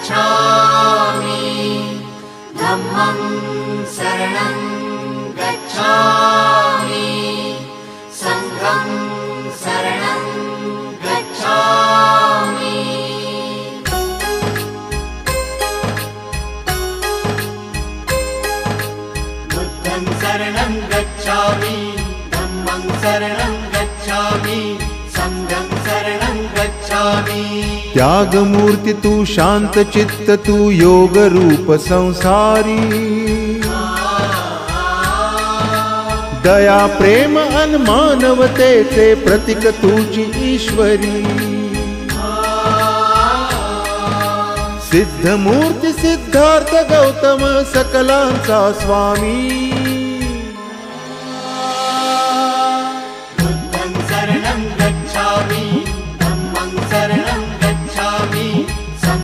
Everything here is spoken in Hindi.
गच्छामि धम्मं शरणं गच्छामि संघं शरणं गच्छामि बुद्धं शरणं गच्छामि धम्मं शरणं गच्छामि संघं शरणं गच्छामि। त्याग मूर्ति तू शांत चित्त तू योग रूप संसारी दया प्रेम अन मानवतेचे प्रतीक तुझी ईश्वरी सिद्ध मूर्ति सिद्धार्थ गौतम सकलांचा स्वामी